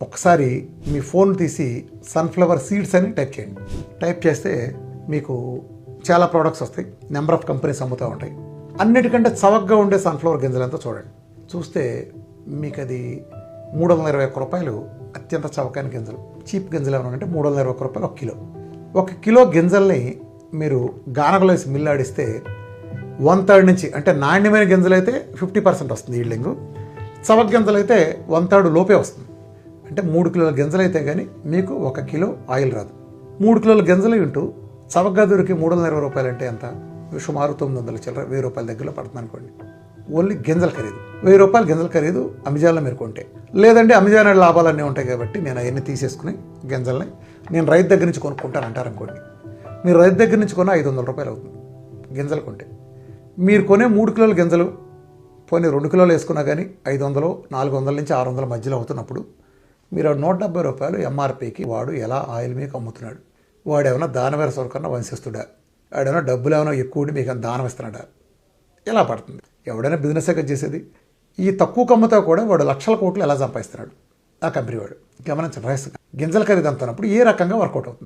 ఒకసారి మీ ఫోన్ తీసి sunflower seeds అని టైప్ చేయండి. టైప్ చేస్తే మీకు చాలా ప్రోడక్ట్స్ వస్తాయి. నెంబర్ ఆఫ్ కంపెనీస్ అమ్ముతూ ఉంటాయి. అన్నిటికంటే చవకగా ఉండే సన్ఫ్లవర్ గింజలంతా చూడండి. చూస్తే మీకు అది 321 రూపాయలు అత్యంత చవకైన గింజలు. చీప్ గింజలు ఏమన్నా 321 రూపాయలు 1 కిలో. 1 కిలో గింజల్ని మీరు గానగలో వేసి మిల్లాడిస్తే 1/3 నుంచి, అంటే నాణ్యమైన గింజలు అయితే 50% వస్తుంది ఈల్డింగ్. చవక గింజలు అయితే 1/3 లోపే వస్తుంది. అంటే 3 కిలోల గింజలు అయితే కానీ మీకు 1 కిలో ఆయిల్ రాదు. 3 కిలోల గింజలు ఇంటూ చవకగా దొరికి 320 రూపాయలు అంటే ఎంత? సుమారు 900 చిల్లర, 1000 రూపాయల దగ్గరలో పడుతుంది అనుకోండి. ఓన్లీ గింజల ఖరీదు 1000 రూపాయలు గింజల ఖరీదు అమెజాన్లో మీరు కొంటే. లేదంటే అమెజాన్ లాభాలన్నీ ఉంటాయి కాబట్టి నేను అవన్నీ తీసేసుకుని గింజల్ని నేను రైతు దగ్గర నుంచి కొనుక్కుంటాను అంటారు అనుకోండి. మీరు రైతు దగ్గర నుంచి కొన్న 500 రూపాయలు అవుతుంది గింజలు కొంటే. మీరు కొనే 3 కిలోల గింజలు పోనీ 2 కిలోలు వేసుకున్నా కానీ 500, 400 నుంచి 600 మధ్యలో అవుతున్నప్పుడు మీరు 170 రూపాయలు ఎంఆర్పీకి వాడు ఎలా ఆయిల్ మీకు అమ్ముతున్నాడు? వాడు ఏమైనా దానవేర సొరకన్నా వంశిస్తుడా? వాడేమైనా డబ్బులు ఏమైనా ఎక్కువ మీకు దానం ఇస్తున్నాడా? ఎలా పడుతుంది? ఎవడైనా బిజినెస్ చేసేది. ఈ తక్కువ కమ్ముతా కూడా వాడు లక్షల కోట్లు ఎలా సంపాదిస్తున్నాడు ఆ కంపెనీ వాడు. గమనించండి రహస్యంగా. గింజల ఖరీదు అంటున్నప్పుడు ఏ రకంగా వర్కౌట్ అవుతుంది.